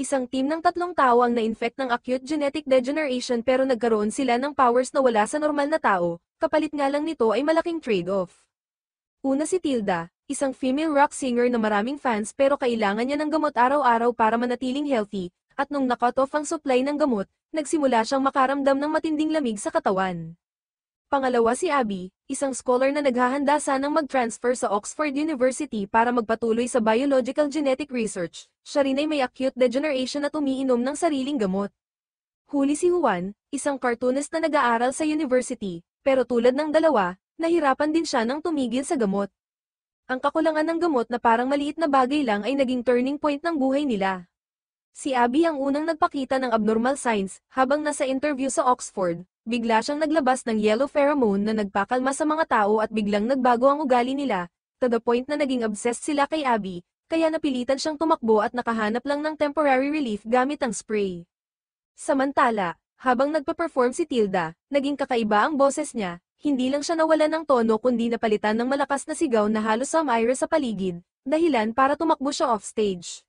Isang team ng 3 tao ang na-infect ng acute genetic degeneration pero nagkaroon sila ng powers na wala sa normal na tao, kapalit nga lang nito ay malaking trade-off. Una si Tilda, isang female rock singer na maraming fans pero kailangan niya ng gamot araw-araw para manatiling healthy, at nung na-cut off ang supply ng gamot, nagsimula siyang makaramdam ng matinding lamig sa katawan. Pangalawa si Abby, isang scholar na naghahanda sanang mag-transfer sa Oxford University para magpatuloy sa biological genetic research. Siya rin ay may acute degeneration at umiinom ng sariling gamot. Huli si Juan, isang cartoonist na nag-aaral sa university, pero tulad ng dalawa, nahirapan din siya nang tumigil sa gamot. Ang kakulangan ng gamot na parang maliit na bagay lang ay naging turning point ng buhay nila. Si Abby ang unang nagpakita ng abnormal signs, habang nasa interview sa Oxford, bigla siyang naglabas ng yellow pheromone na nagpakalma sa mga tao at biglang nagbago ang ugali nila, to the point na naging obsessed sila kay Abby, kaya napilitan siyang tumakbo at nakahanap lang ng temporary relief gamit ang spray. Samantala, habang nagpa-perform si Tilda, naging kakaiba ang boses niya, hindi lang siya nawalan ng tono kundi napalitan ng malakas na sigaw na halos sumaira sa paligid, dahilan para tumakbo siya offstage.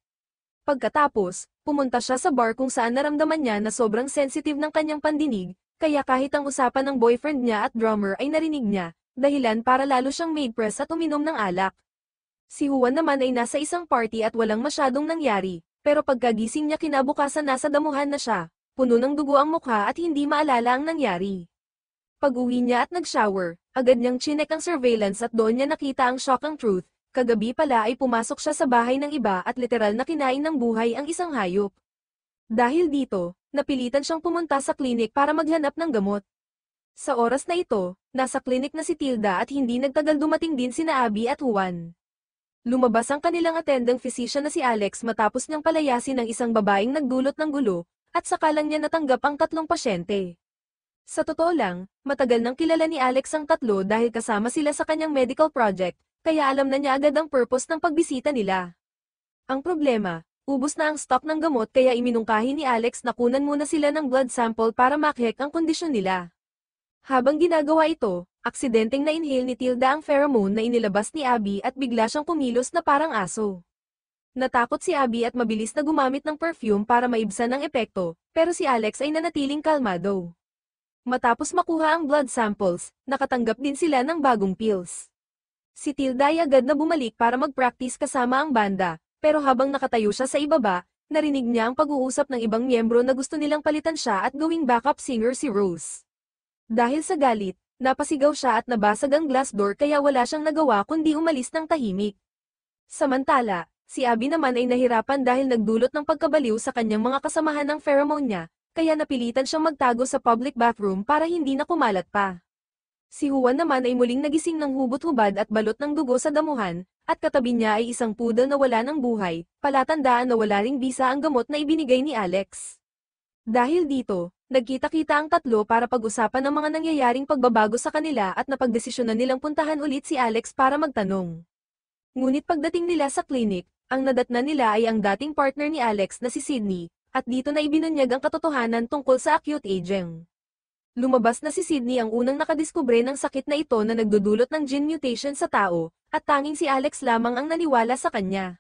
Pagkatapos, pumunta siya sa bar kung saan naramdaman niya na sobrang sensitive ng kanyang pandinig, kaya kahit ang usapan ng boyfriend niya at drummer ay narinig niya, dahilan para lalo siyang made press at uminom ng alak. Si Juan naman ay nasa isang party at walang masyadong nangyari, pero pagkagising niya kinabukasan nasa damuhan na siya, puno ng dugo ang mukha at hindi maalala ang nangyari. Pag-uwi niya at nag-shower, agad niyang chinek ang surveillance at doon niya nakita ang shocking truth, kagabi pala ay pumasok siya sa bahay ng iba at literal na kinain ng buhay ang isang hayop. Dahil dito, napilitan siyang pumunta sa klinik para maghanap ng gamot. Sa oras na ito, nasa klinik na si Tilda at hindi nagtagal dumating din sina Abby at Juan. Lumabas ang kanilang attending physician na si Alex matapos niyang palayasin ng isang babaeng nagdulot ng gulo, at saka lang niya natanggap ang 3 pasyente. Sa totoo lang, matagal nang kilala ni Alex ang 3 dahil kasama sila sa kanyang medical project, kaya alam na niya agad ang purpose ng pagbisita nila. Ang problema, ubos na ang stock ng gamot kaya iminungkahi ni Alex na kunan muna sila ng blood sample para makhek ang kondisyon nila. Habang ginagawa ito, aksidenteng na-inhale ni Tilda ang pheromone na inilabas ni Abby at bigla siyang kumilos na parang aso. Natakot si Abby at mabilis na gumamit ng perfume para maibsan ang epekto, pero si Alex ay nanatiling kalmado. Matapos makuha ang blood samples, nakatanggap din sila ng bagong pills. Si Tilda ay agad na bumalik para mag-practice kasama ang banda, pero habang nakatayo siya sa ibaba, narinig niya ang pag-uusap ng ibang miyembro na gusto nilang palitan siya at gawing backup singer si Rose. Dahil sa galit, napasigaw siya at nabasag ang glass door kaya wala siyang nagawa kundi umalis ng tahimik. Samantala, si Abby naman ay nahirapan dahil nagdulot ng pagkabaliw sa kanyang mga kasamahan ng pheromone niya, kaya napilitan siyang magtago sa public bathroom para hindi na kumalat pa. Si Juan naman ay muling nagising ng hubot-hubad at balot ng dugo sa damuhan, at katabi niya ay isang poodle na wala ng buhay, palatandaan na wala ring bisa ang gamot na ibinigay ni Alex. Dahil dito, nagkita-kita ang 3 para pag-usapan ang mga nangyayaring pagbabago sa kanila at napagdesisyonan nilang puntahan ulit si Alex para magtanong. Ngunit pagdating nila sa klinik, ang nadatnan nila ay ang dating partner ni Alex na si Sydney, at dito na ibinunyag ang katotohanan tungkol sa acute aging. Lumabas na si Sydney ang unang nakadiskubre ng sakit na ito na nagdudulot ng gene mutation sa tao, at tanging si Alex lamang ang naniwala sa kanya.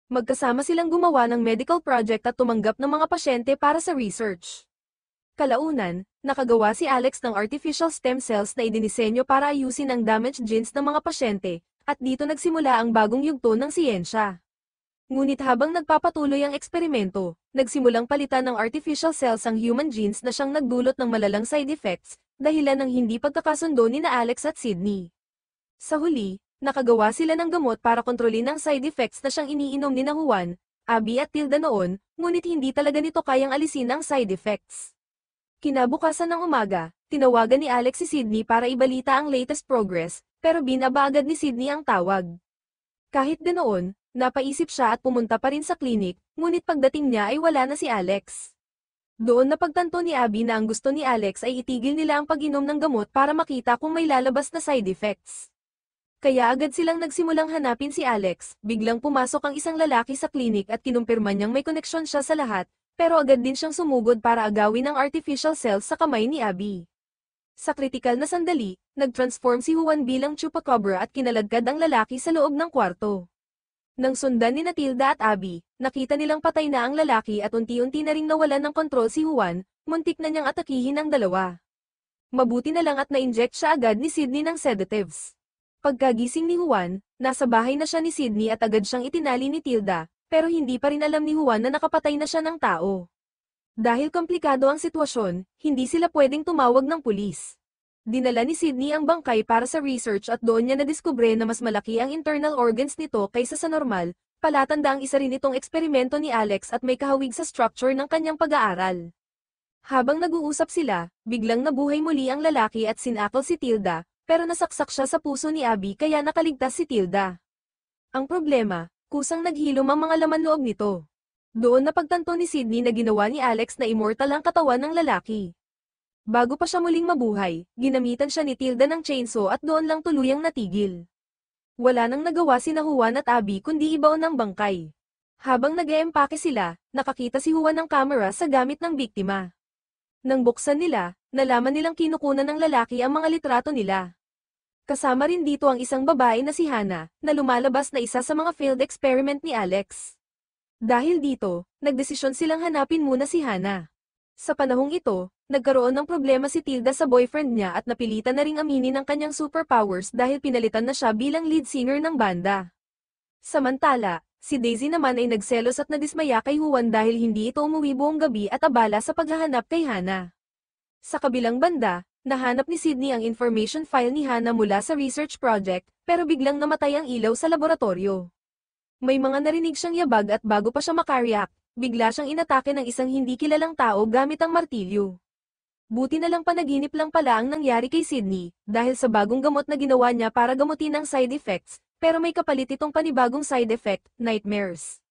Magkasama silang gumawa ng medical project at tumanggap ng mga pasyente para sa research. Kalaunan, nakagawa si Alex ng artificial stem cells na idinisenyo para ayusin ang damaged genes ng mga pasyente, at dito nagsimula ang bagong yugto ng siyensya. Ngunit habang nagpapatuloy ang eksperimento, nagsimulang palitan ng artificial cells ang human genes na siyang nagdulot ng malalang side effects, dahilan ng hindi pagkakasundo ni na Alex at Sydney. Sa huli, nakagawa sila ng gamot para kontrolin ang side effects na siyang iniinom ni na Juan, Abby at Tilda noon, ngunit hindi talaga nito kayang alisin ang side effects. Kinabukasan ng umaga, tinawagan ni Alex si Sydney para ibalita ang latest progress, pero binaba agad ni Sydney ang tawag. Kahit ganoon, napaisip siya at pumunta pa rin sa klinik, ngunit pagdating niya ay wala na si Alex. Doon napagtanto ni Abby na ang gusto ni Alex ay itigil nila ang pag-inom ng gamot para makita kung may lalabas na side effects. Kaya agad silang nagsimulang hanapin si Alex, biglang pumasok ang isang lalaki sa klinik at kinumpirma niyang may koneksyon siya sa lahat, pero agad din siyang sumugod para agawin ang artificial cells sa kamay ni Abby. Sa kritikal na sandali, nag-transform si Juan bilang chupacabra at kinaladkad ang lalaki sa loob ng kwarto. Nang sundan ni Tilda at Abby, nakita nilang patay na ang lalaki at unti-unti na ring nawalan ng kontrol si Juan, muntik na niyang atakihin ang dalawa. Mabuti na lang at na-inject siya agad ni Sydney ng sedatives. Pagkagising ni Juan, nasa bahay na siya ni Sydney at agad siyang itinali ni Tilda, pero hindi pa rin alam ni Juan na nakapatay na siya ng tao. Dahil komplikado ang sitwasyon, hindi sila pwedeng tumawag ng pulis. Dinala ni Sydney ang bangkay para sa research at doon niya nadiskubre na mas malaki ang internal organs nito kaysa sa normal, palatanda ang isa rin itong eksperimento ni Alex at may kahawig sa structure ng kanyang pag-aaral. Habang nag-uusap sila, biglang nabuhay muli ang lalaki at sinakal si Tilda, pero nasaksak siya sa puso ni Abby kaya nakaligtas si Tilda. Ang problema, kusang naghilom ang mga laman loob nito. Doon napagtanto ni Sydney na ginawa ni Alex na immortal ang katawan ng lalaki. Bago pa siya muling mabuhay, ginamitan siya ni Tilda ng chainsaw at doon lang tuluyang natigil. Wala nang nagawa sina Juan at Abby kundi ibaon ng bangkay. Habang nag-eempake sila, nakakita si Juan ng kamera sa gamit ng biktima. Nang buksan nila, nalaman nilang kinukunan ng lalaki ang mga litrato nila. Kasama rin dito ang isang babae na si Hannah, na lumalabas na isa sa mga failed experiment ni Alex. Dahil dito, nagdesisyon silang hanapin muna si Hannah. Sa panahong ito, nagkaroon ng problema si Tilda sa boyfriend niya at napilitan na ring aminin ang kanyang superpowers dahil pinalitan na siya bilang lead singer ng banda. Samantala, si Daisy naman ay nagselos at nadismaya kay Juan dahil hindi ito umuwi buong gabi at abala sa paghahanap kay Hannah. Sa kabilang banda, nahanap ni Sydney ang information file ni Hannah mula sa research project, pero biglang namatay ang ilaw sa laboratorio. May mga narinig siyang yabag at bago pa siya makareact, bigla siyang inatake ng isang hindi kilalang tao gamit ang martilyo. Buti na lang panaginip lang pala ang nangyari kay Sydney, dahil sa bagong gamot na ginawa niya para gamutin ang side effects, pero may kapalit itong panibagong side effect, nightmares.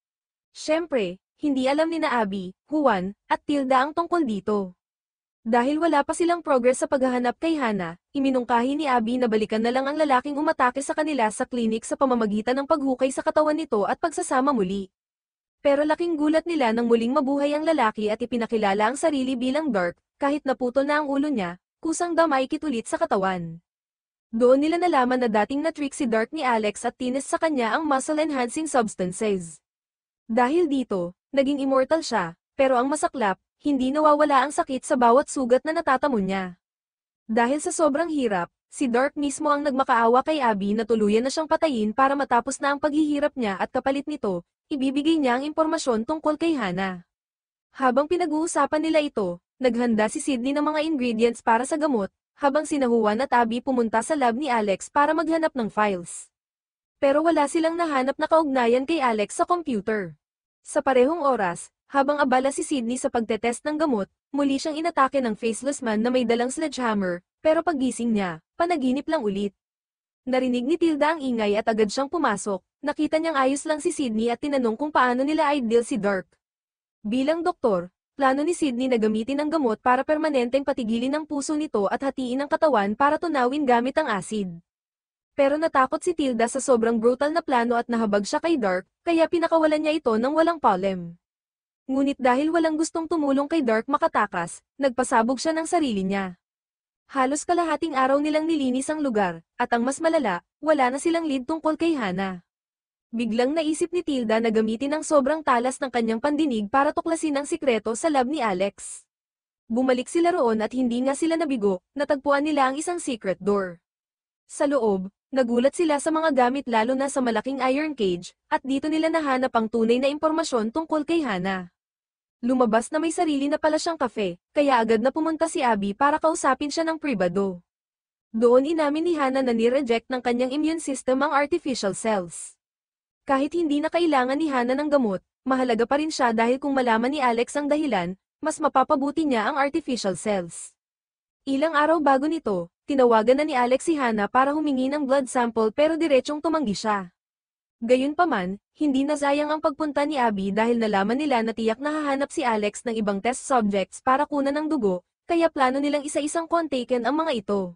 Siyempre, hindi alam ni na Abby, Juan, at Tilda ang tungkol dito. Dahil wala pa silang progress sa paghahanap kay Hannah, iminungkahi ni Abby na balikan na lang ang lalaking umatake sa kanila sa klinik sa pamamagitan ng paghukay sa katawan nito at pagsasama muli. Pero laking gulat nila nang muling mabuhay ang lalaki at ipinakilala ang sarili bilang Dark, kahit naputol na ang ulo niya, kusang damaykit ulit sa katawan. Doon nila nalaman na dating na-trick si Dark ni Alex at tinis sa kanya ang muscle-enhancing substances. Dahil dito, naging immortal siya, pero ang masaklap, hindi nawawala ang sakit sa bawat sugat na natatamo niya. Dahil sa sobrang hirap, si Dark mismo ang nagmakaawa kay Abby na tuluyan na siyang patayin para matapos na ang paghihirap niya at kapalit nito, ibibigay niya ang impormasyon tungkol kay Hannah. Habang pinag-uusapan nila ito, naghanda si Sydney ng mga ingredients para sa gamot, habang sina Juan at Abby pumunta sa lab ni Alex para maghanap ng files. Pero wala silang nahanap na kaugnayan kay Alex sa computer. Sa parehong oras, habang abala si Sydney sa pagtetest ng gamot, muli siyang inatake ng faceless man na may dalang sledgehammer, pero paggising niya, panaginip lang ulit. Narinig ni Tilda ang ingay at agad siyang pumasok, nakita niyang ayos lang si Sydney at tinanong kung paano nila ideal si Dark. Bilang doktor, plano ni Sydney na gamitin ang gamot para permanenteng patigilin ang puso nito at hatiin ang katawan para tunawin gamit ang acid. Pero natakot si Tilda sa sobrang brutal na plano at nahabag siya kay Dark, kaya pinakawalan niya ito ng walang palem. Ngunit dahil walang gustong tumulong kay Dark makatakas, nagpasabog siya ng sarili niya. Halos kalahating araw nilang nilinis ang lugar, at ang mas malala, wala na silang lead tungkol kay Hannah. Biglang naisip ni Tilda na gamitin ang sobrang talas ng kanyang pandinig para tuklasin ang sikreto sa lab ni Alex. Bumalik sila roon at hindi nga sila nabigo, natagpuan nila ang isang secret door. Sa loob, nagulat sila sa mga gamit lalo na sa malaking iron cage, at dito nila nahanap ang tunay na impormasyon tungkol kay Hannah. Lumabas na may sarili na pala siyang kafe, kaya agad na pumunta si Abby para kausapin siya ng pribado. Doon inamin ni Hannah na ni-reject ng kanyang immune system ang artificial cells. Kahit hindi na kailangan ni Hannah ng gamot, mahalaga pa rin siya dahil kung malaman ni Alex ang dahilan, mas mapapabuti niya ang artificial cells. Ilang araw bago nito, tinawagan na ni Alex si Hannah para humingi ng blood sample pero diretsong tumanggi siya. Gayunpaman, hindi nasayang ang pagpunta ni Abby dahil nalaman nila na tiyak nahahanap si Alex ng ibang test subjects para kunan ng dugo, kaya plano nilang isa-isang kontaken ang mga ito.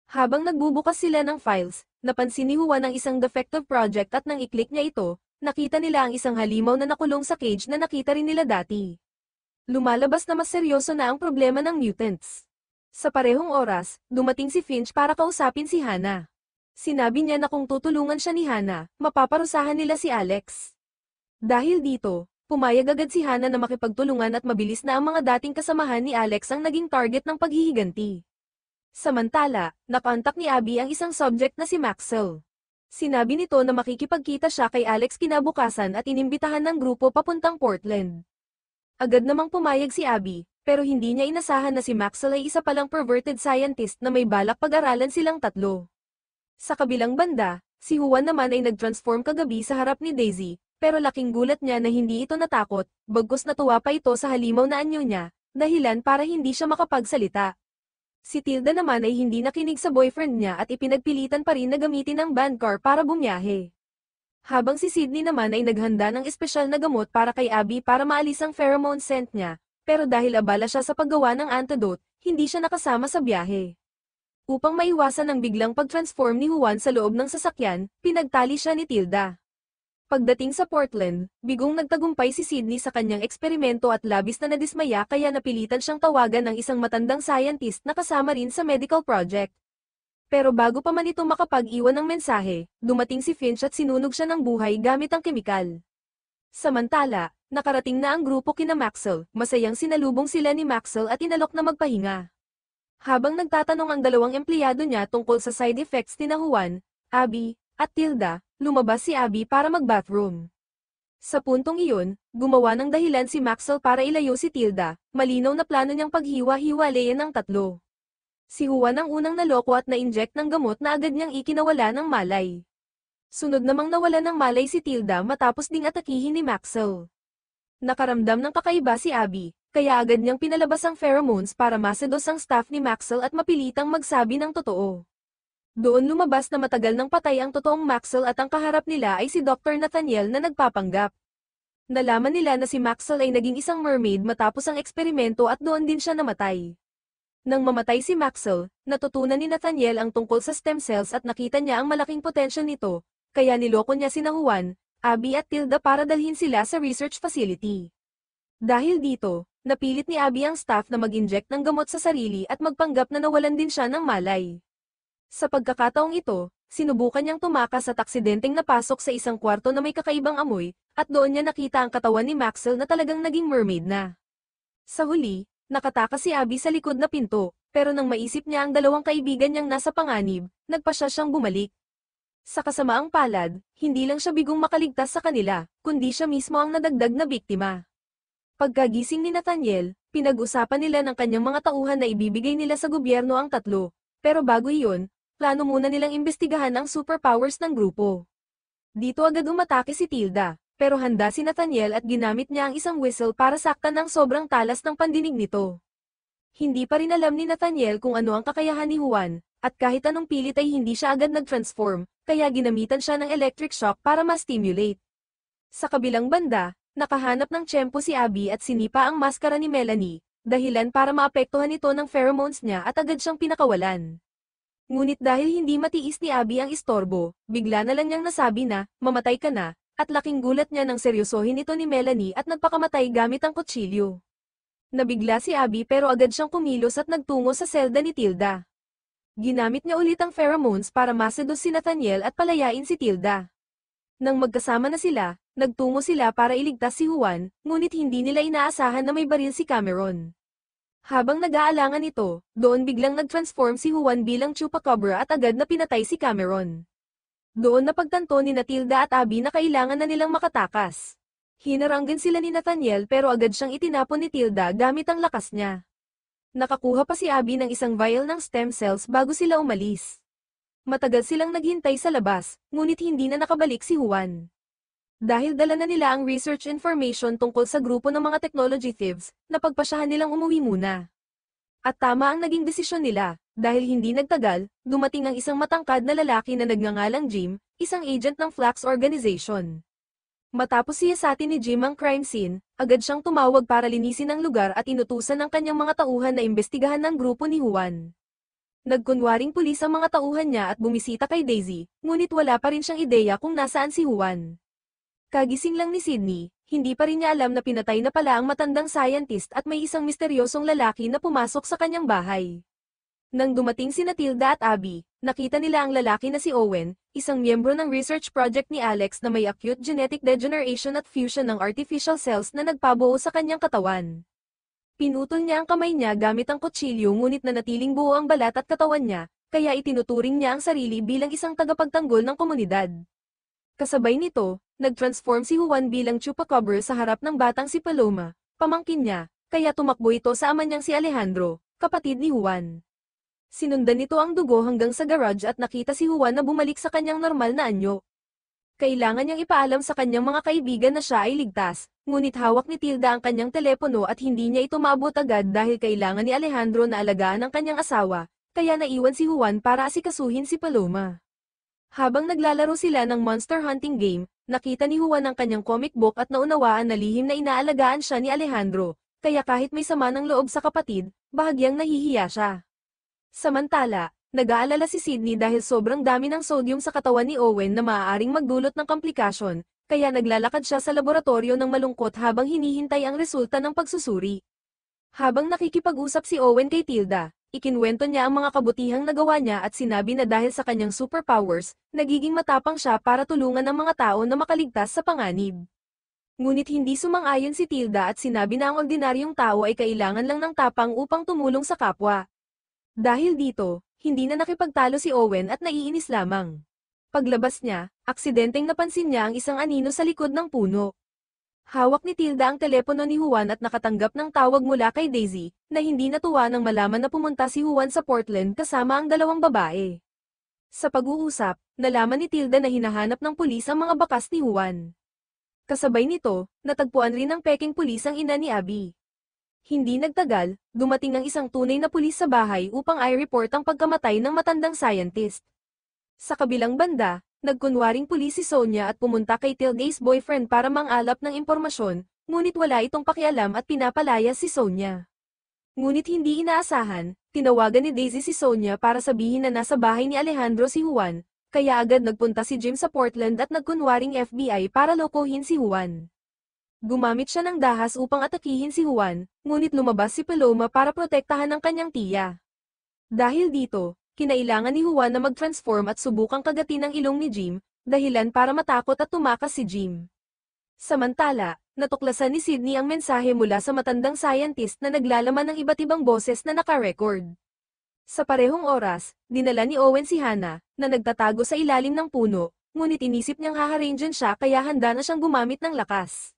Habang nagbubukas sila ng files, napansin ni Juan ang isang defective project at nang i-click niya ito, nakita nila ang isang halimaw na nakulong sa cage na nakita rin nila dati. Lumalabas na mas seryoso na ang problema ng mutants. Sa parehong oras, dumating si Finch para kausapin si Hannah. Sinabi niya na kung tutulungan siya ni Hana, mapaparusahan nila si Alex. Dahil dito, pumayag agad si Hana na makipagtulungan at mabilis na ang mga dating kasamahan ni Alex ang naging target ng paghihiganti. Samantala, nakontak ni Abby ang isang subject na si Maxwell. Sinabi nito na makikipagkita siya kay Alex kinabukasan at inimbitahan ng grupo papuntang Portland. Agad namang pumayag si Abby, pero hindi niya inasahan na si Maxwell ay isa palang perverted scientist na may balak pag-aralan silang tatlo. Sa kabilang banda, si Juan naman ay nag-transform kagabi sa harap ni Daisy, pero laking gulat niya na hindi ito natakot, bagkus natuwa pa ito sa halimaw na anyo niya, dahilan para hindi siya makapagsalita. Si Tilda naman ay hindi nakinig sa boyfriend niya at ipinagpilitan pa rin na gamitin ang band car para bumiyahe. Habang si Sydney naman ay naghanda ng espesyal na gamot para kay Abby para maalis ang pheromone scent niya, pero dahil abala siya sa paggawa ng antidote, hindi siya nakasama sa biyahe. Upang maiwasan ang biglang pag-transform ni Juan sa loob ng sasakyan, pinagtali siya ni Tilda. Pagdating sa Portland, bigong nagtagumpay si Sydney sa kanyang eksperimento at labis na nadismaya kaya napilitan siyang tawagan ng isang matandang scientist na kasama rin sa medical project. Pero bago pa man ito makapag-iwan ng mensahe, dumating si Finch at sinunog siya ng buhay gamit ang kemikal. Samantala, nakarating na ang grupo kina Maxwell, masayang sinalubong sila ni Maxwell at inalok na magpahinga. Habang nagtatanong ang dalawang empleyado niya tungkol sa side effects ni Juan, Abby, at Tilda, lumabas si Abby para mag-bathroom. Sa puntong iyon, gumawa ng dahilan si Maxwell para ilayo si Tilda, malinaw na plano niyang paghiwa-hiwalayan ng tatlo. Si Juan ang unang naloko at na-inject ng gamot na agad niyang ikinawala ng malay. Sunod namang nawala ng malay si Tilda matapos ding atakihin ni Maxwell. Nakaramdam ng kakaiba si Abby, kaya agad niyang pinalabas ang pheromones para masedos ang staff ni Maxwell at mapilitang magsabi ng totoo. Doon lumabas na matagal nang patay ang totoong Maxwell at ang kaharap nila ay si Dr. Nathaniel na nagpapanggap. Nalaman nila na si Maxwell ay naging isang mermaid matapos ang eksperimento at doon din siya namatay. Nang mamatay si Maxwell, natutunan ni Nathaniel ang tungkol sa stem cells at nakita niya ang malaking potential nito, kaya niloko niya sina Juan, Abby at Tilda para dalhin sila sa research facility. Dahil dito, napilit ni Abby ang staff na mag-inject ng gamot sa sarili at magpanggap na nawalan din siya ng malay. Sa pagkakataong ito, sinubukan niyang tumakas at aksidenteng napasok sa isang kwarto na may kakaibang amoy, at doon niya nakita ang katawan ni Maxwell na talagang naging mermaid na. Sa huli, nakatakas si Abby sa likod na pinto, pero nang maisip niya ang dalawang kaibigan niyang nasa panganib, nagpasya siyang bumalik. Sa kasamaang palad, hindi lang siya bigong makaligtas sa kanila, kundi siya mismo ang nadagdag na biktima. Pagkagising ni Nathaniel, pinag-usapan nila ng kanyang mga tauhan na ibibigay nila sa gobyerno ang tatlo, pero bago iyon, plano muna nilang imbestigahan ang superpowers ng grupo. Dito agad umatake si Tilda, pero handa si Nathaniel at ginamit niya ang isang whistle para saktan ng sobrang talas ng pandinig nito. Hindi pa rin alam ni Nathaniel kung ano ang kakayahan ni Juan, at kahit anong pilit ay hindi siya agad nag-transform, kaya ginamitan siya ng electric shock para ma-stimulate. Sa kabilang banda, nakahanap ng tiyempo si Abby at sinipa ang maskara ni Melanie, dahilan para maapektuhan ito ng pheromones niya at agad siyang pinakawalan. Ngunit dahil hindi matiis ni Abby ang istorbo, bigla na lang niyang nasabi na, mamatay ka na, at laking gulat niya nang seryosohin ito ni Melanie at nagpakamatay gamit ang kutsilyo. Nabigla si Abby pero agad siyang kumilos at nagtungo sa selda ni Tilda. Ginamit niya ulit ang pheromones para masedos si Nathaniel at palayain si Tilda. Nang magkasama na sila, nagtungo sila para iligtas si Juan, ngunit hindi nila inaasahan na may baril si Cameron. Habang nag-aalangan ito, doon biglang nag-transform si Juan bilang chupacabra at agad na pinatay si Cameron. Doon napagtanto ni Tilda at Abby na kailangan na nilang makatakas. Hinaranggan sila ni Nathaniel pero agad siyang itinapon ni Tilda gamit ang lakas niya. Nakakuha pa si Abby ng isang vial ng stem cells bago sila umalis. Matagal silang naghintay sa labas, ngunit hindi na nakabalik si Juan. Dahil dala na nila ang research information tungkol sa grupo ng mga technology thieves, napagpasyahan nilang umuwi muna. At tama ang naging desisyon nila, dahil hindi nagtagal, dumating ang isang matangkad na lalaki na nagngangalang Jim, isang agent ng Flax Organization. Matapos siyasatin ni Jim ang crime scene, agad siyang tumawag para linisin ang lugar at inutusan ng kanyang mga tauhan na imbestigahan ng grupo ni Juan. Nagkunwaring pulis ang mga tauhan niya at bumisita kay Daisy, ngunit wala pa rin siyang ideya kung nasaan si Juan. Kagising lang ni Sydney, hindi pa rin niya alam na pinatay na pala ang matandang scientist at may isang misteryosong lalaki na pumasok sa kanyang bahay. Nang dumating sina Tilda at Abby, nakita nila ang lalaki na si Owen, isang miyembro ng research project ni Alex na may acute genetic degeneration at fusion ng artificial cells na nagpabuo sa kanyang katawan. Pinutol niya ang kamay niya gamit ang kutsilyo ngunit nanatiling buo ang balat at katawan niya, kaya itinuturing niya ang sarili bilang isang tagapagtanggol ng komunidad. Kasabay nito, nag-transform si Juan bilang chupacabra sa harap ng batang si Paloma, pamangkin niya, kaya tumakbo ito sa ama niyang si Alejandro, kapatid ni Juan. Sinundan nito ang dugo hanggang sa garage at nakita si Juan na bumalik sa kanyang normal na anyo. Kailangan niyang ipaalam sa kanyang mga kaibigan na siya ay ligtas, ngunit hawak ni Tilda ang kanyang telepono at hindi niya ito maabot agad dahil kailangan ni Alejandro na alagaan ang kanyang asawa, kaya naiwan si Juan para asikasuhin si Paloma. Habang naglalaro sila ng monster hunting game, nakita ni Juan ang kanyang comic book at naunawaan na lihim na inaalagaan siya ni Alejandro, kaya kahit may sama ng loob sa kapatid, bahagyang nahihiya siya. Samantala, nag-aalala si Sydney dahil sobrang dami ng sodium sa katawan ni Owen na maaaring magdulot ng komplikasyon, kaya naglalakad siya sa laboratorio ng malungkot habang hinihintay ang resulta ng pagsusuri. Habang nakikipag-usap si Owen kay Tilda, ikinwento niya ang mga kabutihang nagawa niya at sinabi na dahil sa kanyang superpowers, nagiging matapang siya para tulungan ang mga tao na makaligtas sa panganib. Ngunit hindi sumang-ayon si Tilda at sinabi na ang ordinaryong tao ay kailangan lang ng tapang upang tumulong sa kapwa. Dahil dito, hindi na nakipagtalo si Owen at naiinis lamang. Paglabas niya, aksidenteng napansin niya ang isang anino sa likod ng puno. Hawak ni Tilda ang telepono ni Juan at nakatanggap ng tawag mula kay Daisy, na hindi natuwa nang malaman na pumunta si Juan sa Portland kasama ang dalawang babae. Sa pag-uusap, nalaman ni Tilda na hinahanap ng pulis ang mga bakas ni Juan. Kasabay nito, natagpuan rin ng peking pulis ang ina ni Abby. Hindi nagtagal, dumating ang isang tunay na pulis sa bahay upang i-report ang pagkamatay ng matandang scientist. Sa kabilang banda, nagkunwaring pulis si Sonia at pumunta kay Tilda's boyfriend para mangalap ng impormasyon, ngunit wala itong pakialam at pinapalaya si Sonia. Ngunit hindi inaasahan, tinawagan ni Daisy si Sonia para sabihin na nasa bahay ni Alejandro si Juan, kaya agad nagpunta si Jim sa Portland at nagkunwaring FBI para lokohin si Juan. Gumamit siya ng dahas upang atakihin si Juan, ngunit lumabas si Paloma para protektahan ang kanyang tiya. Dahil dito, kinailangan ni Juan na mag-transform at subukang kagatin ang ilong ni Jim, dahilan para matakot at tumakas si Jim. Samantala, natuklasan ni Sydney ang mensahe mula sa matandang scientist na naglalaman ng iba't ibang boses na naka-record. Sa parehong oras, dinala ni Owen si Hannah, na nagtatago sa ilalim ng puno, ngunit inisip niyang haharangan siya kaya handa na siyang gumamit ng lakas.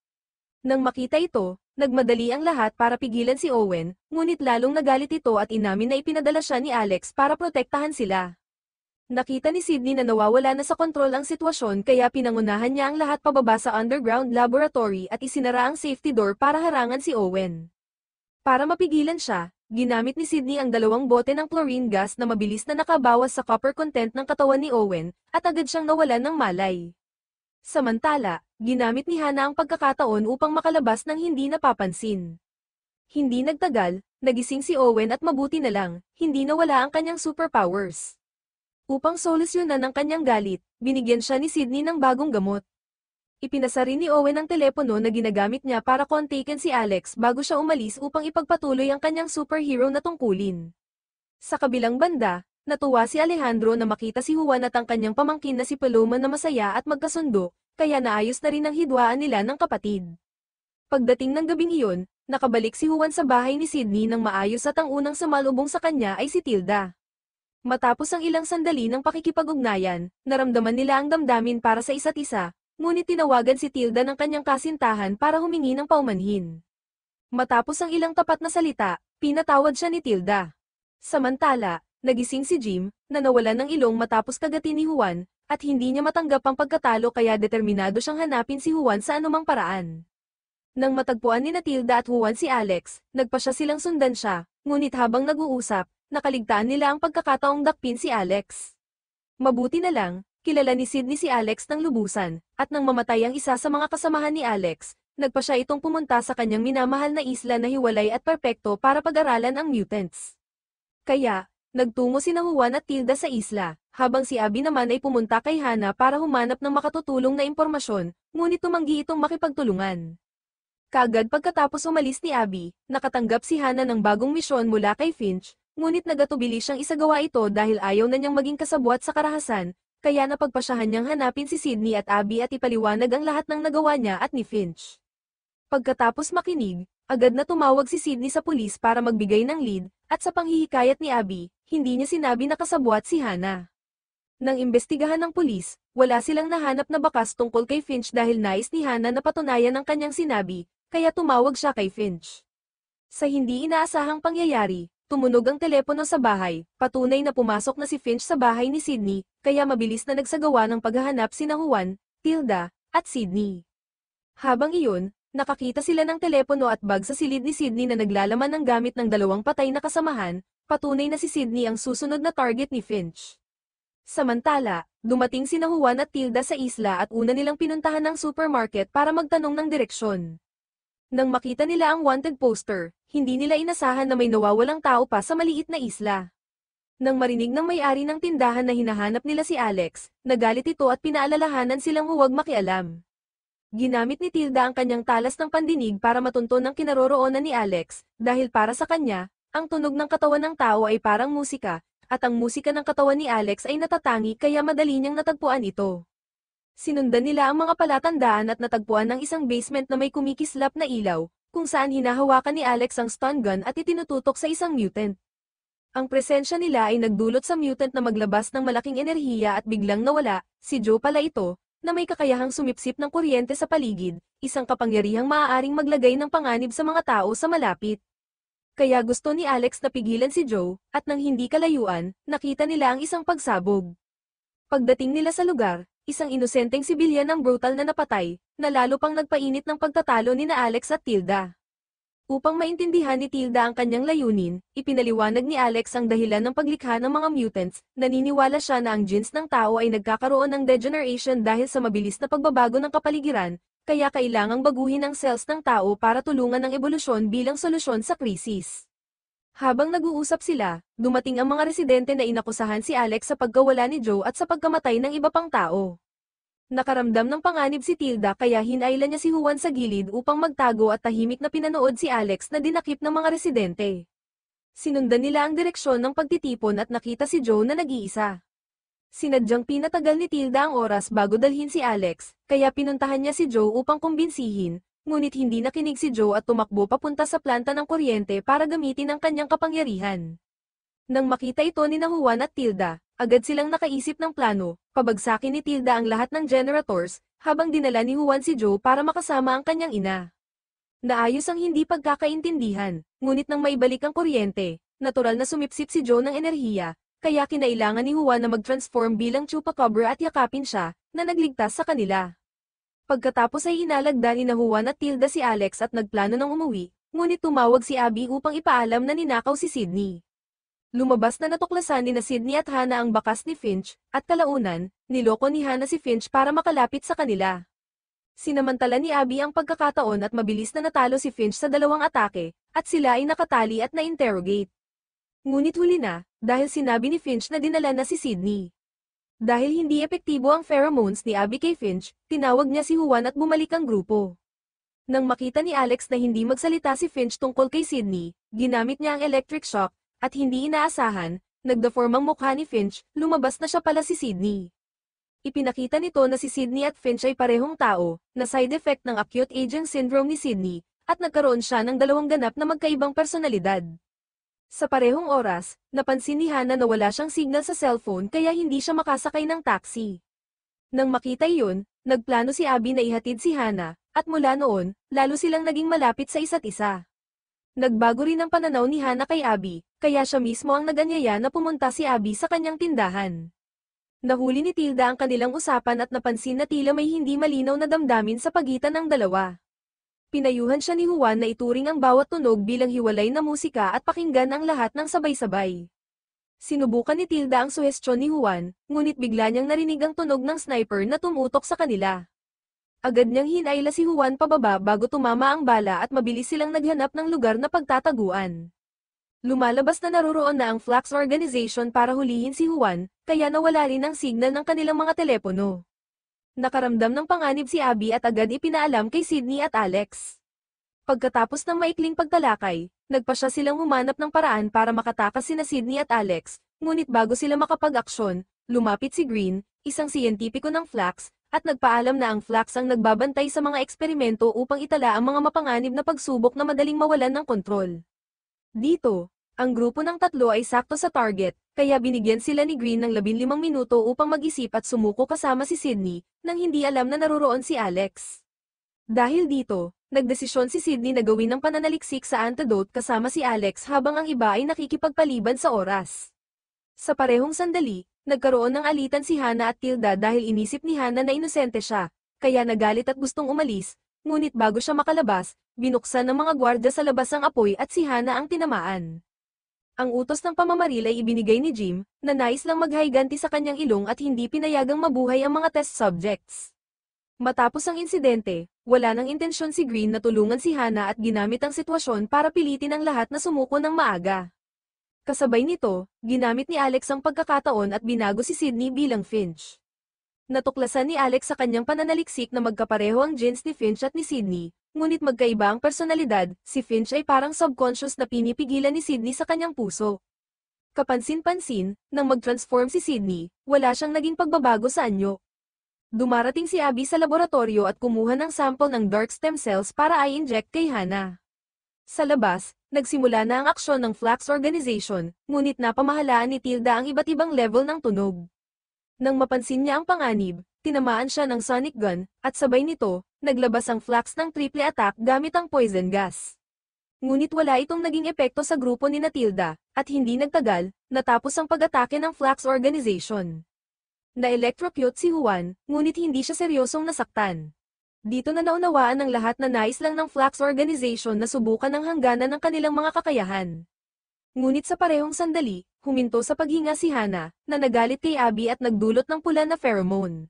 Nang makita ito, nagmadali ang lahat para pigilan si Owen, ngunit lalong nagalit ito at inamin na ipinadala siya ni Alex para protektahan sila. Nakita ni Sydney na nawawala na sa kontrol ang sitwasyon kaya pinangunahan niya ang lahat pababa sa underground laboratory at isinara ang safety door para harangan si Owen. Para mapigilan siya, ginamit ni Sydney ang 2 bote ng chlorine gas na mabilis na nakabawas sa copper content ng katawan ni Owen, at agad siyang nawalan ng malay. Samantala, ginamit ni Hannah ang pagkakataon upang makalabas ng hindi napapansin. Hindi nagtagal, nagising si Owen at mabuti na lang, hindi nawala ang kanyang superpowers. Upang solusyonan ang kanyang galit, binigyan siya ni Sydney ng bagong gamot. Ipinasa rin ni Owen ang telepono na ginagamit niya para kontakin si Alex bago siya umalis upang ipagpatuloy ang kanyang superhero na tungkulin. Sa kabilang banda, natuwa si Alejandro na makita si Juan at ang kanyang pamangkin na si Paloma na masaya at magkasundo, kaya naayos na rin ang hidwaan nila ng kapatid. Pagdating ng gabing iyon, nakabalik si Juan sa bahay ni Sydney nang maayos at ang unang sumalubong sa kanya ay si Tilda. Matapos ang ilang sandali ng pakikipag-ugnayan, naramdaman nila ang damdamin para sa isa't isa, ngunit tinawagan si Tilda ng kanyang kasintahan para humingi ng paumanhin. Matapos ang ilang tapat na salita, pinatawad siya ni Tilda. Samantala, nagising si Jim, na nawalan ng ilong matapos kagatin ni Juan, at hindi niya matanggap ang pagkatalo kaya determinado siyang hanapin si Juan sa anumang paraan. Nang matagpuan ni Tilda at Juan si Alex, nagpa siya silang sundan siya, ngunit habang nag-uusap, nakaligtaan nila ang pagkakataong dakpin si Alex. Mabuti na lang, kilala ni Sydney si Alex ng lubusan, at nang mamatay ang isa sa mga kasamahan ni Alex, nagpa siya itong pumunta sa kanyang minamahal na isla na hiwalay at perpekto para pag-aralan ang mutants. Kaya, nagtungo sina Juan at Tilda sa isla, habang si Abby naman ay pumunta kay Hannah para humanap ng makatutulong na impormasyon, ngunit tumanggi itong makipagtulungan. Kaagad pagkatapos umalis ni Abby, nakatanggap si Hannah ng bagong misyon mula kay Finch, ngunit nagatubili siyang isagawa ito dahil ayaw na niyang maging kasabwat sa karahasan, kaya napagpasyahan niyang hanapin si Sydney at Abby at ipaliwanag ang lahat ng nagawa niya at ni Finch. Pagkatapos makinig, agad na tumawag si Sydney sa pulis para magbigay ng lead, at sa panghihikayat ni Abby, hindi niya sinabi na kasabwat si Hannah. Nang imbestigahan ng pulis, wala silang nahanap na bakas tungkol kay Finch dahil nais ni Hannah na patunayan ang kanyang sinabi, kaya tumawag siya kay Finch. Sa hindi inaasahang pangyayari, tumunog ang telepono sa bahay, patunay na pumasok na si Finch sa bahay ni Sydney, kaya mabilis na nagsagawa ng paghahanap sina Juan, Tilda, at Sydney. Habang iyon, nakakita sila ng telepono at bag sa silid ni Sydney na naglalaman ng gamit ng dalawang patay na kasamahan, patunay na si Sydney ang susunod na target ni Finch. Samantala, dumating sina Juan at Tilda sa isla at una nilang pinuntahan ng supermarket para magtanong ng direksyon. Nang makita nila ang wanted poster, hindi nila inasahan na may nawawalang tao pa sa maliit na isla. Nang marinig ng may-ari ng tindahan na hinahanap nila si Alex, nagalit ito at pinaalalahanan silang huwag makialam. Ginamit ni Tilda ang kanyang talas ng pandinig para matunton ang kinaroroonan ni Alex, dahil para sa kanya, ang tunog ng katawan ng tao ay parang musika, at ang musika ng katawan ni Alex ay natatangi kaya madali niyang natagpuan ito. Sinundan nila ang mga palatandaan at natagpuan ng isang basement na may kumikislap na ilaw, kung saan hinahawakan ni Alex ang stun gun at itinututok sa isang mutant. Ang presensya nila ay nagdulot sa mutant na maglabas ng malaking enerhiya at biglang nawala. Si Joe pala ito, na may kakayahang sumipsip ng kuryente sa paligid, isang kapangyarihang maaaring maglagay ng panganib sa mga tao sa malapit. Kaya gusto ni Alex na pigilan si Joe, at nang hindi kalayuan, nakita nila ang isang pagsabog. Pagdating nila sa lugar, isang inosenteng sibilyan ang brutal na napatay, na lalo pang nagpainit ng pagtatalo ni na Alex at Tilda. Upang maintindihan ni Tilda ang kanyang layunin, ipinaliwanag ni Alex ang dahilan ng paglikha ng mga mutants. Naniniwala siya na ang genes ng tao ay nagkakaroon ng degeneration dahil sa mabilis na pagbabago ng kapaligiran, kaya kailangang baguhin ang cells ng tao para tulungan ang ebolusyon bilang solusyon sa krisis. Habang nag-uusap sila, dumating ang mga residente na inakusahan si Alex sa pagkawala ni Joe at sa pagkamatay ng iba pang tao. Nakaramdam ng panganib si Tilda kaya hinailan niya si Juan sa gilid upang magtago at tahimik na pinanood si Alex na dinakip ng mga residente. Sinundan nila ang direksyon ng pagtitipon at nakita si Joe na nag-iisa. Sinadyang pinatagal ni Tilda ang oras bago dalhin si Alex, kaya pinuntahan niya si Joe upang kumbinsihin. Ngunit hindi nakinig si Joe at tumakbo papunta sa planta ng kuryente para gamitin ang kanyang kapangyarihan. Nang makita ito ni Juan at Tilda, agad silang nakaisip ng plano, pabagsakin ni Tilda ang lahat ng generators, habang dinala ni Juan si Joe para makasama ang kanyang ina. Naayos ang hindi pagkakaintindihan, ngunit nang maibalik ang kuryente, natural na sumipsip si Joe ng enerhiya, kaya kinailangan ni Juan na mag-transform bilang chupacabra at yakapin siya, na nagligtas sa kanila. Pagkatapos ay inalagda ni Juan at Tilda si Alex at nagplano ng umuwi, ngunit tumawag si Abby upang ipaalam na ninakaw si Sydney. Lumabas na natuklasan ni Sydney at Hannah ang bakas ni Finch, at kalaunan, niloko ni Hannah si Finch para makalapit sa kanila. Sinamantala ni Abby ang pagkakataon at mabilis na natalo si Finch sa dalawang atake, at sila ay nakatali at na-interrogate. Ngunit huli na, dahil sinabi ni Finch na dinala na si Sydney. Dahil hindi epektibo ang pheromones ni Abby kay Finch, tinawag niya si Juan at bumalik ang grupo. Nang makita ni Alex na hindi magsalita si Finch tungkol kay Sydney, ginamit niya ang electric shock, at hindi inaasahan, nagdeform ang mukha ni Finch, lumabas na siya pala si Sydney. Ipinakita nito na si Sydney at Finch ay parehong tao, na side effect ng acute aging syndrome ni Sydney, at nagkaroon siya ng dalawang ganap na magkaibang personalidad. Sa parehong oras, napansin ni Hannah na wala siyang signal sa cellphone kaya hindi siya makasakay ng taxi. Nang makita iyon, nagplano si Abby na ihatid si Hannah, at mula noon, lalo silang naging malapit sa isa't isa. Nagbago rin ang pananaw ni Hannah kay Abby, kaya siya mismo ang nag-anyaya na pumunta si Abby sa kanyang tindahan. Nahuli ni Tilda ang kanilang usapan at napansin na tila may hindi malinaw na damdamin sa pagitan ng dalawa. Pinayuhan siya ni Juan na ituring ang bawat tunog bilang hiwalay na musika at pakinggan ang lahat ng sabay-sabay. Sinubukan ni Tilda ang suhestyon ni Juan, ngunit bigla niyang narinig ang tunog ng sniper na tumutok sa kanila. Agad niyang hinayla si Juan pababa bago tumama ang bala at mabilis silang naghanap ng lugar na pagtataguan. Lumalabas na naroroon na ang Flax Organization para hulihin si Juan, kaya nawala rin ang signal ng kanilang mga telepono. Nakaramdam ng panganib si Abby at agad ipinaalam kay Sydney at Alex. Pagkatapos ng maikling pagtalakay, nagpasya silang humanap ng paraan para makatakas sina Sydney at Alex, ngunit bago sila makapag-aksyon, lumapit si Green, isang siyentipiko ng Flax, at nagpaalam na ang Flax ang nagbabantay sa mga eksperimento upang itala ang mga mapanganib na pagsubok na madaling mawalan ng kontrol. Dito, ang grupo ng tatlo ay sakto sa target, kaya binigyan sila ni Green ng 15 minuto upang mag-isip at sumuko kasama si Sydney, nang hindi alam na naroroon si Alex. Dahil dito, nagdesisyon si Sydney na gawin ng pananaliksik sa antidote kasama si Alex habang ang iba ay nakikipagpaliban sa oras. Sa parehong sandali, nagkaroon ng alitan si Hannah at Tilda dahil inisip ni Hannah na inosente siya, kaya nagalit at gustong umalis, ngunit bago siya makalabas, binuksan ng mga gwardya sa labas ang apoy at si Hannah ang tinamaan. Ang utos ng pamamaril ay ibinigay ni Jim, na nais lang maghayganti sa kanyang ilong at hindi pinayagang mabuhay ang mga test subjects. Matapos ang insidente, wala nang intensyon si Green na tulungan si Hannah at ginamit ang sitwasyon para pilitin ang lahat na sumuko ng maaga. Kasabay nito, ginamit ni Alex ang pagkakataon at binago si Sydney bilang Finch. Natuklasan ni Alex sa kanyang pananaliksik na magkapareho ang genes ni Finch at ni Sydney, ngunit magkaiba ang personalidad, si Finch ay parang subconscious na pinipigilan ni Sydney sa kanyang puso. Kapansin-pansin, nang mag-transform si Sydney, wala siyang naging pagbabago sa anyo. Dumarating si Abby sa laboratorio at kumuha ng sample ng dark stem cells para i-inject kay Hannah. Sa labas, nagsimula na ang aksyon ng Flax Organization, ngunit napamahalaan ni Tilda ang iba't ibang level ng tunog. Nang mapansin niya ang panganib, tinamaan siya ng sonic gun, at sabay nito, naglabas ang Flax ng triple attack gamit ang poison gas. Ngunit wala itong naging epekto sa grupo ni Tilda, at hindi nagtagal, natapos ang pag-atake ng Flax Organization. Na-electrocute si Juan, ngunit hindi siya seryosong nasaktan. Dito na naunawaan ng lahat na nais lang ng Flax Organization na subukan ang hangganan ng kanilang mga kakayahan. Ngunit sa parehong sandali, huminto sa paghinga si Hannah, na nagalit kay Abby at nagdulot ng pula na pheromone.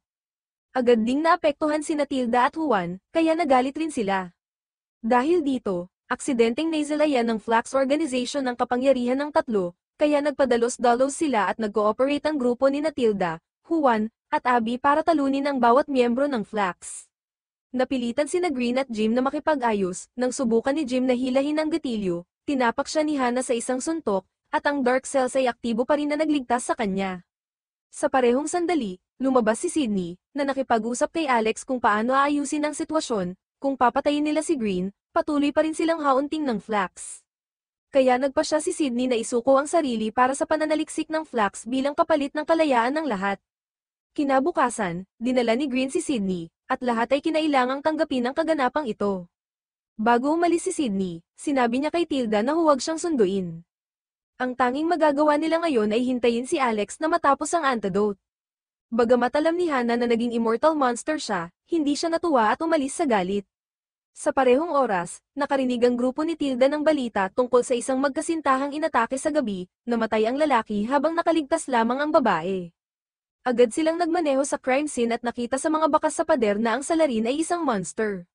Agad ding naapektuhan sina Tilda at Juan, kaya nagalit rin sila. Dahil dito, aksidenteng naisalayan ng Flax Organization ang kapangyarihan ng tatlo, kaya nagpadalos-dalos sila at nag-cooperate ang grupo ni Tilda, Juan, at Abby para talunin ang bawat miyembro ng Flax. Napilitan sina Green at Jim na makipag-ayos, nang subukan ni Jim na hilahin ang gatilyo, tinapak siya ni Hannah sa isang suntok, at ang dark cells ay aktibo pa rin na nagligtas sa kanya. Sa parehong sandali, lumabas si Sydney, na nakipag-usap kay Alex kung paano aayusin ang sitwasyon, kung papatayin nila si Green, patuloy pa rin silang haunting ng Flax. Kaya nagpasya si Sydney na isuko ang sarili para sa pananaliksik ng Flax bilang kapalit ng kalayaan ng lahat. Kinabukasan, dinala ni Green si Sydney, at lahat ay kinailangang tanggapin ang kaganapang ito. Bago umalis si Sydney, sinabi niya kay Tilda na huwag siyang sunduin. Ang tanging magagawa nila ngayon ay hintayin si Alex na matapos ang antidote. Bagamat alam ni Hannah na naging immortal monster siya, hindi siya natuwa at umalis sa galit. Sa parehong oras, nakarinig ang grupo ni Tilda ng balita tungkol sa isang magkasintahang inatake sa gabi, namatay ang lalaki habang nakaligtas lamang ang babae. Agad silang nagmaneho sa crime scene at nakita sa mga bakas sa pader na ang salarin ay isang monster.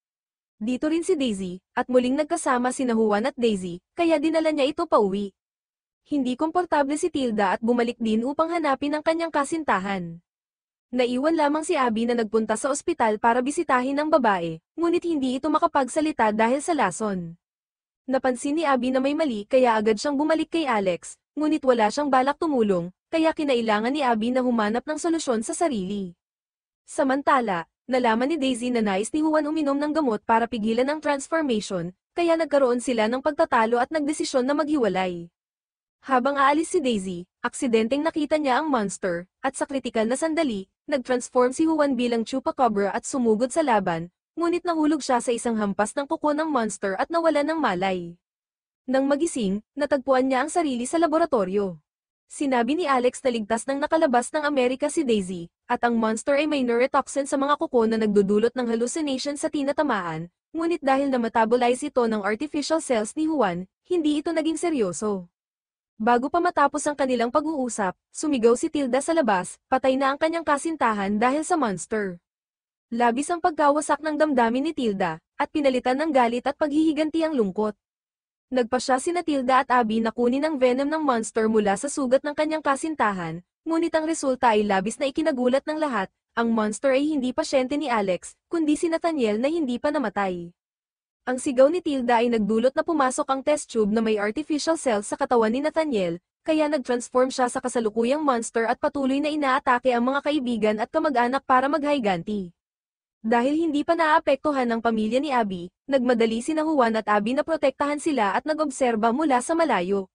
Dito rin si Daisy, at muling nagkasama sina Juan at Daisy, kaya dinala niya ito pauwi. Hindi komportable si Tilda at bumalik din upang hanapin ang kanyang kasintahan. Naiwan lamang si Abby na nagpunta sa ospital para bisitahin ang babae, ngunit hindi ito makapagsalita dahil sa lason. Napansin ni Abby na may mali kaya agad siyang bumalik kay Alex, ngunit wala siyang balak tumulong, kaya kinailangan ni Abby na humanap ng solusyon sa sarili. Samantala, nalaman ni Daisy na nais ni Juan uminom ng gamot para pigilan ang transformation, kaya nagkaroon sila ng pagtatalo at nagdesisyon na maghiwalay. Habang aalis si Daisy, aksidenteng nakita niya ang monster, at sa kritikal na sandali, nag-transform si Juan bilang chupacabra at sumugod sa laban, ngunit nahulog siya sa isang hampas ng kuko ng monster at nawalan ng malay. Nang magising, natagpuan niya ang sarili sa laboratorio. Sinabi ni Alex na ligtas nang nakalabas ng Amerika si Daisy, at ang monster ay may neurotoxin sa mga kuko na nagdudulot ng hallucination sa tinatamaan, ngunit dahil na-metabolize ito ng artificial cells ni Juan, hindi ito naging seryoso. Bago pa matapos ang kanilang pag-uusap, sumigaw si Tilda sa labas, patay na ang kanyang kasintahan dahil sa monster. Labis ang pagkawasak ng damdamin ni Tilda, at pinalitan ng galit at paghihiganti ang lungkot. Nagpasya sina Tilda at Abby na kunin ang venom ng monster mula sa sugat ng kanyang kasintahan, ngunit ang resulta ay labis na ikinagulat ng lahat, ang monster ay hindi pasyente ni Alex, kundi si Nathaniel na hindi pa namatay. Ang sigaw ni Tilda ay nagdulot na pumasok ang test tube na may artificial cells sa katawan ni Nathaniel, kaya nag-transform siya sa kasalukuyang monster at patuloy na inaatake ang mga kaibigan at kamag-anak para maghiganti. Dahil hindi pa naapektuhan ng pamilya ni Abby, nagmadali sina Juan at Abby na protektahan sila at nag-obserba mula sa malayo.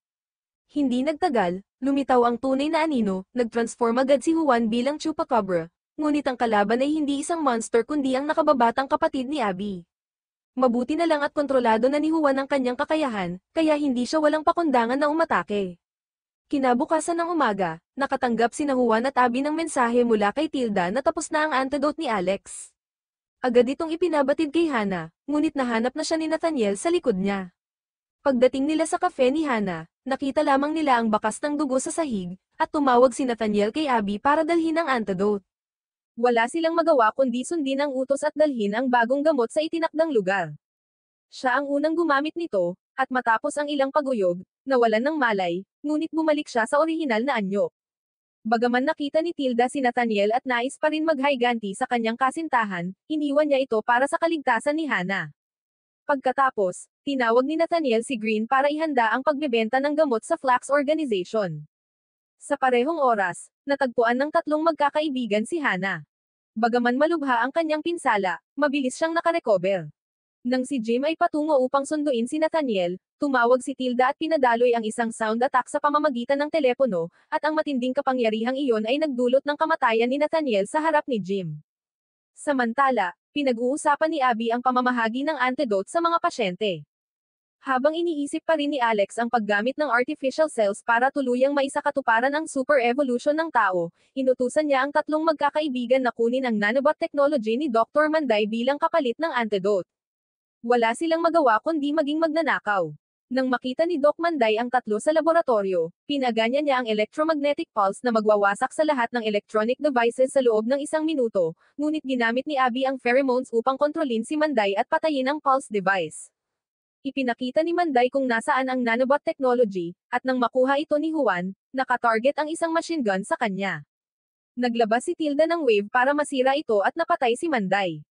Hindi nagtagal, lumitaw ang tunay na anino, nag-transform agad si Juan bilang Chupacabra, ngunit ang kalaban ay hindi isang monster kundi ang nakababatang kapatid ni Abby. Mabuti na lang at kontrolado na ni Juan ang kanyang kakayahan, kaya hindi siya walang pakundangan na umatake. Kinabukasan ng umaga, nakatanggap sina Juan at Abby ng mensahe mula kay Tilda na tapos na ang antidote ni Alex. Agad itong ipinabatid kay Hannah, ngunit nahanap na siya ni Nathaniel sa likod niya. Pagdating nila sa cafe ni Hannah, nakita lamang nila ang bakas ng dugo sa sahig, at tumawag si Nathaniel kay Abby para dalhin ang antidote. Wala silang magawa kundi sundin ang utos at dalhin ang bagong gamot sa itinakdang lugar. Siya ang unang gumamit nito, at matapos ang ilang paguyog, nawalan ng malay, ngunit bumalik siya sa orihinal na anyo. Bagaman nakita ni Tilda si Nathaniel at nais pa rin maghiganti sa kanyang kasintahan, iniwan niya ito para sa kaligtasan ni Hannah. Pagkatapos, tinawag ni Nathaniel si Green para ihanda ang pagbebenta ng gamot sa Flax Organization. Sa parehong oras, natagpuan ng tatlong magkakaibigan si Hannah. Bagaman malubha ang kanyang pinsala, mabilis siyang nakarecover. Nang si Jim ay patungo upang sunduin si Nathaniel, tumawag si Tilda at pinadaloy ang isang sound attack sa pamamagitan ng telepono, at ang matinding kapangyarihang iyon ay nagdulot ng kamatayan ni Nathaniel sa harap ni Jim. Samantala, pinag-uusapan ni Abby ang pamamahagi ng antidote sa mga pasyente. Habang iniisip pa rin ni Alex ang paggamit ng artificial cells para tuluyang maisakatuparan ang super evolution ng tao, inutusan niya ang tatlong magkakaibigan na kunin ang nanobot technology ni Dr. Manday bilang kapalit ng antidote. Wala silang magawa kundi maging magnanakaw. Nang makita ni Doc Manday ang tatlo sa laboratorio, pinaganya niya ang electromagnetic pulse na magwawasak sa lahat ng electronic devices sa loob ng 1 minuto, ngunit ginamit ni Abby ang pheromones upang kontrolin si Manday at patayin ang pulse device. Ipinakita ni Manday kung nasaan ang nanobot technology, at nang makuha ito ni Juan, nakatarget ang isang machine gun sa kanya. Naglabas si Tilda ng wave para masira ito at napatay si Manday.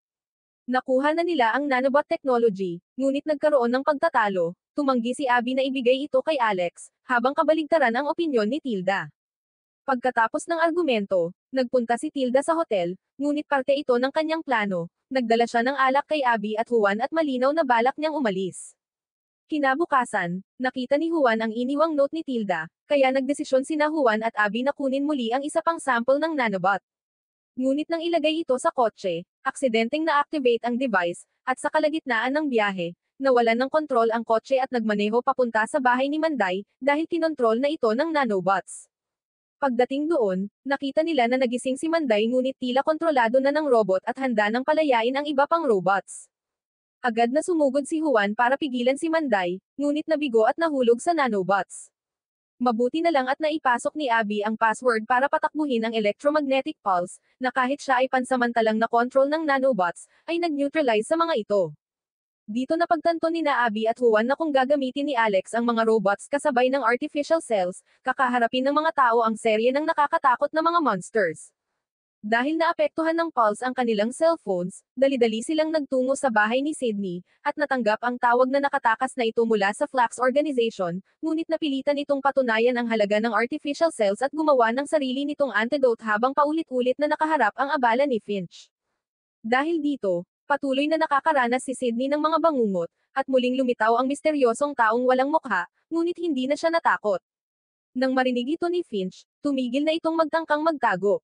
Nakuha na nila ang nanobot technology, ngunit nagkaroon ng pagtatalo, tumanggi si Abby na ibigay ito kay Alex, habang kabaligtaran ang opinyon ni Tilda. Pagkatapos ng argumento, nagpunta si Tilda sa hotel, ngunit parte ito ng kanyang plano, nagdala siya ng alak kay Abby at Juan at malinaw na balak niyang umalis. Kinabukasan, nakita ni Juan ang iniwang note ni Tilda, kaya nagdesisyon sina Juan at Abby na kunin muli ang isa pang sample ng nanobot. Ngunit nang ilagay ito sa kotse, aksidenteng na-activate ang device, at sa kalagitnaan ng biyahe, nawalan ng kontrol ang kotse at nagmaneho papunta sa bahay ni Manday, dahil kinontrol na ito ng nanobots. Pagdating doon, nakita nila na nagising si Manday ngunit tila kontrolado na ng robot at handa nang palayain ang iba pang robots. Agad na sumugod si Juan para pigilan si Manday, ngunit nabigo at nahulog sa nanobots. Mabuti na lang at naipasok ni Abby ang password para patakbuhin ang electromagnetic pulse, na kahit siya ay pansamantalang na control ng nanobots, ay nag-neutralize sa mga ito. Dito napagtanto ni na Abby at Juan na kung gagamitin ni Alex ang mga robots kasabay ng artificial cells, kakaharapin ng mga tao ang serye ng nakakatakot na mga monsters. Dahil naapektuhan ng pulse ang kanilang cellphones, dali-dali silang nagtungo sa bahay ni Sydney, at natanggap ang tawag na nakatakas na ito mula sa Flax Organization, ngunit napilitan itong patunayan ang halaga ng artificial cells at gumawa ng sarili nitong antidote habang paulit-ulit na nakaharap ang abala ni Finch. Dahil dito, patuloy na nakakaranas si Sydney ng mga bangungot, at muling lumitaw ang misteryosong taong walang mukha, ngunit hindi na siya natakot. Nang marinig ito ni Finch, tumigil na itong magtangkang magtago.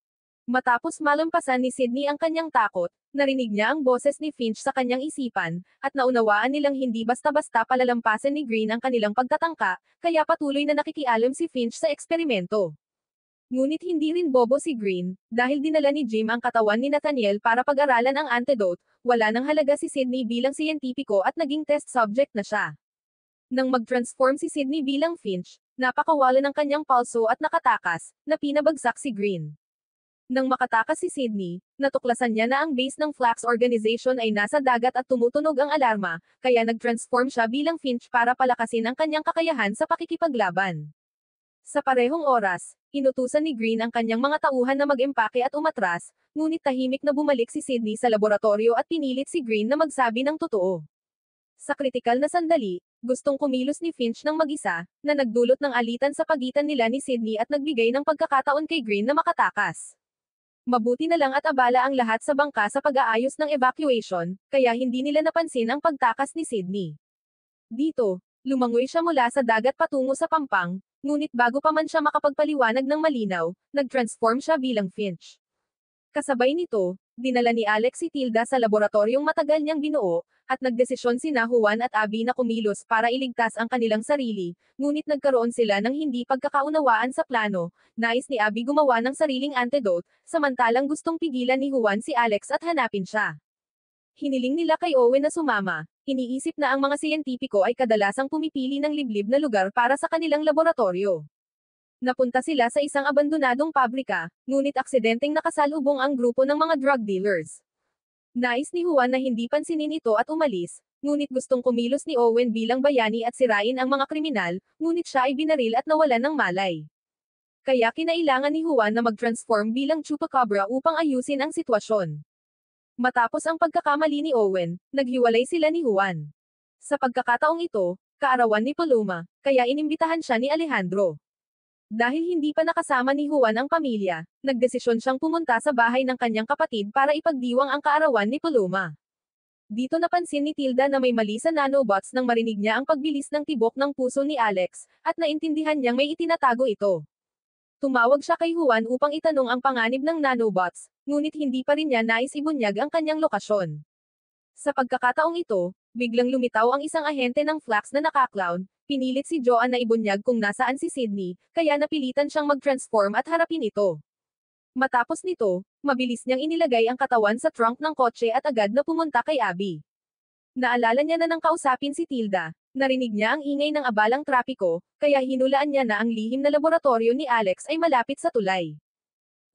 Matapos malampasan ni Sydney ang kanyang takot, narinig niya ang boses ni Finch sa kanyang isipan, at naunawaan nilang hindi basta-basta palalampasin ni Green ang kanilang pagtatangka, kaya patuloy na nakikialam si Finch sa eksperimento. Ngunit hindi rin bobo si Green, dahil dinala ni Jim ang katawan ni Nathaniel para pag-aralan ang antidote, wala nang halaga si Sydney bilang siyentipiko at naging test subject na siya. Nang mag-transform si Sydney bilang Finch, napakawala ng kanyang palso at nakatakas, na pinabagsak si Green. Nang makatakas si Sydney, natuklasan niya na ang base ng Flax Organization ay nasa dagat at tumutunog ang alarma, kaya nag-transform siya bilang Finch para palakasin ang kanyang kakayahan sa pakikipaglaban. Sa parehong oras, inutusan ni Green ang kanyang mga tauhan na mag-empake at umatras, ngunit tahimik na bumalik si Sydney sa laboratorio at pinilit si Green na magsabi ng totoo. Sa kritikal na sandali, gustong kumilos ni Finch ng mag-isa, na nagdulot ng alitan sa pagitan nila ni Sydney at nagbigay ng pagkakataon kay Green na makatakas. Mabuti na lang at abala ang lahat sa bangka sa pag-aayos ng evacuation, kaya hindi nila napansin ang pagtakas ni Sydney. Dito, lumangoy siya mula sa dagat patungo sa pampang, ngunit bago pa man siya makapagpaliwanag ng malinaw, nag-transform siya bilang Finch. Kasabay nito, dinala ni Alex si Tilda sa laboratoryong matagal niyang binuo, at nagdesisyon sina Juan at Abby na kumilos para iligtas ang kanilang sarili, ngunit nagkaroon sila ng hindi pagkakaunawaan sa plano. Nais ni Abby gumawa ng sariling antidote, samantalang gustong pigilan ni Juan si Alex at hanapin siya. Hiniling nila kay Owen na sumama, iniisip na ang mga siyentipiko ay kadalasang pumipili ng liblib na lugar para sa kanilang laboratorio. Napunta sila sa isang abandonadong pabrika, ngunit aksidenteng nakasalubong ang grupo ng mga drug dealers. Nais ni Juan na hindi pansinin ito at umalis, ngunit gustong kumilos ni Owen bilang bayani at sirain ang mga kriminal, ngunit siya ay binaril at nawalan ng malay. Kaya kinailangan ni Juan na mag-transform bilang chupacabra upang ayusin ang sitwasyon. Matapos ang pagkakamali ni Owen, naghiwalay sila ni Juan. Sa pagkakataong ito, kaarawan ni Paloma, kaya inimbitahan siya ni Alejandro. Dahil hindi pa nakasama ni Juan ang pamilya, nagdesisyon siyang pumunta sa bahay ng kanyang kapatid para ipagdiwang ang kaarawan ni Paloma. Dito napansin ni Tilda na may mali sa nanobots nang marinig niya ang pagbilis ng tibok ng puso ni Alex, at naintindihan niyang may itinatago ito. Tumawag siya kay Juan upang itanong ang panganib ng nanobots, ngunit hindi pa rin niya nais ibunyag ang kanyang lokasyon. Sa pagkakataong ito, biglang lumitaw ang isang ahente ng Flax na naka-clown. Pinilit si Joan na ibunyag kung nasaan si Sydney, kaya napilitan siyang mag-transform at harapin ito. Matapos nito, mabilis niyang inilagay ang katawan sa trunk ng kotse at agad na pumunta kay Abby. Naalala niya na nang kausapin si Tilda, narinig niya ang ingay ng abalang trapiko, kaya hinulaan niya na ang lihim na laboratorio ni Alex ay malapit sa tulay.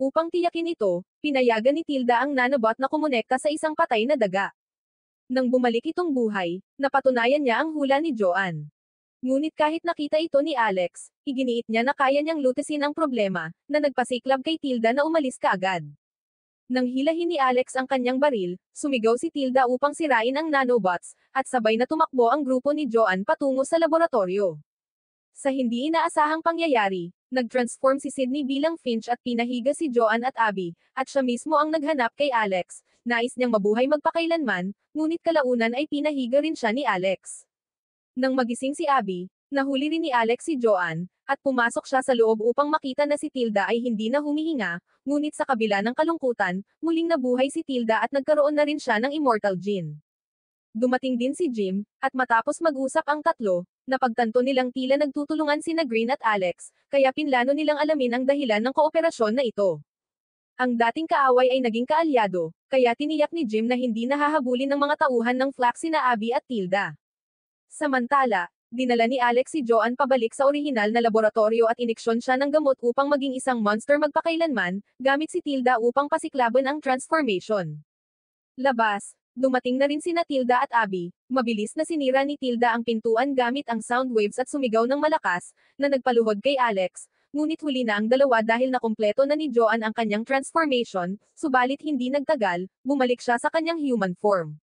Upang tiyakin ito, pinayagan ni Tilda ang nanobot na kumonekta sa isang patay na daga. Nang bumalik itong buhay, napatunayan niya ang hula ni Joan. Ngunit kahit nakita ito ni Alex, iginiit niya na kaya niyang lutasin ang problema, na nagpasiklab kay Tilda na umalis kaagad. Nang hilahin ni Alex ang kanyang baril, sumigaw si Tilda upang sirain ang nanobots, at sabay na tumakbo ang grupo ni Joan patungo sa laboratorio. Sa hindi inaasahang pangyayari, nag-transform si Sydney bilang Finch at pinahiga si Joan at Abby, at siya mismo ang naghanap kay Alex. Nais niyang mabuhay magpakailanman, ngunit kalaunan ay pinahiga rin siya ni Alex. Nang magising si Abby, nahuli rin ni Alex si Joan, at pumasok siya sa loob upang makita na si Tilda ay hindi na humihinga, ngunit sa kabila ng kalungkutan, muling nabuhay si Tilda at nagkaroon na rin siya ng immortal gene. Dumating din si Jim, at matapos mag-usap ang tatlo, napagtanto nilang tila nagtutulungan sina Green at Alex, kaya pinlano nilang alamin ang dahilan ng kooperasyon na ito. Ang dating kaaway ay naging kaalyado, kaya tiniyak ni Jim na hindi nahahabulin ng mga tauhan ng Flax sina Abby at Tilda. Samantala, dinala ni Alex si Joan pabalik sa orihinal na laboratorio at iniksyon siya ng gamot upang maging isang monster magpakailanman, gamit si Tilda upang pasiklaban ang transformation. Labas, dumating na rin sina Tilda at Abby. Mabilis na sinira ni Tilda ang pintuan gamit ang sound waves at sumigaw ng malakas, na nagpaluhod kay Alex, ngunit huli na ang dalawa dahil nakumpleto na ni Joan ang kanyang transformation, subalit hindi nagtagal, bumalik siya sa kanyang human form.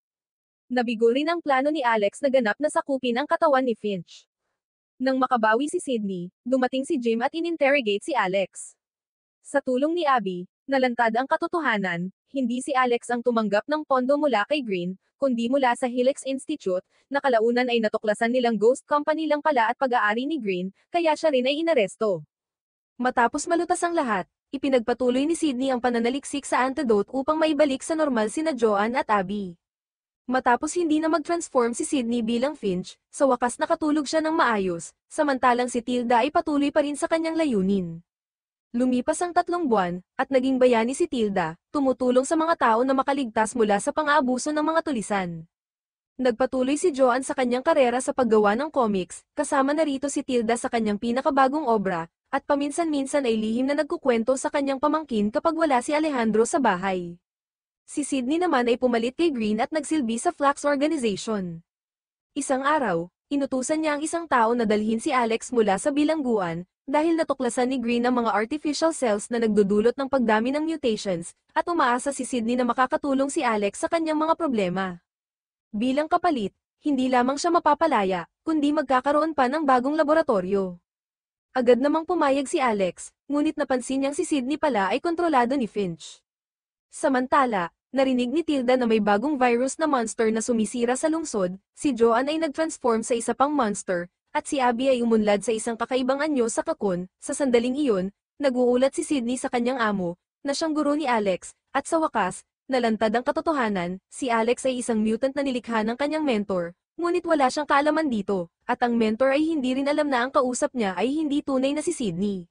Nabigo rin ang plano ni Alex na ganap na sakupin ang katawan ni Finch. Nang makabawi si Sydney, dumating si Jim at ininterrogate si Alex. Sa tulong ni Abby, nalantad ang katotohanan, hindi si Alex ang tumanggap ng pondo mula kay Green, kundi mula sa Helix Institute, na kalaunan ay natuklasan nilang ghost company lang pala at pag-aari ni Green, kaya siya rin ay inaresto. Matapos malutas ang lahat, ipinagpatuloy ni Sydney ang pananaliksik sa antidote upang maibalik sa normal sina Joan at Abby. Matapos hindi na mag-transform si Sydney bilang Finch, sa wakas nakatulog siya ng maayos, samantalang si Tilda ay patuloy pa rin sa kanyang layunin. Lumipas ang 3 buwan, at naging bayani si Tilda, tumutulong sa mga tao na makaligtas mula sa pang-aabuso ng mga tulisan. Nagpatuloy si Joan sa kanyang karera sa paggawa ng comics, kasama na rito si Tilda sa kanyang pinakabagong obra, at paminsan-minsan ay lihim na nagkukwento sa kanyang pamangkin kapag wala si Alejandro sa bahay. Si Sydney naman ay pumalit kay Green at nagsilbi sa Flax Organization. Isang araw, inutusan niya ang isang tao na dalhin si Alex mula sa bilangguan, dahil natuklasan ni Green ang mga artificial cells na nagdudulot ng pagdami ng mutations, at umaasa si Sydney na makakatulong si Alex sa kanyang mga problema. Bilang kapalit, hindi lamang siya mapapalaya, kundi magkakaroon pa ng bagong laboratorio. Agad namang pumayag si Alex, ngunit napansin niyang si Sydney pala ay kontrolado ni Finch. Samantala, narinig ni Tilda na may bagong virus na monster na sumisira sa lungsod, si Joanne ay nag-transform sa isa pang monster, at si Abby ay umunlad sa isang kakaibang anyo sa kakon. Sa sandaling iyon, nag-uulat si Sydney sa kanyang amo, na siyang guro ni Alex, at sa wakas, nalantad ang katotohanan, si Alex ay isang mutant na nilikha ng kanyang mentor, ngunit wala siyang kaalaman dito, at ang mentor ay hindi rin alam na ang kausap niya ay hindi tunay na si Sydney.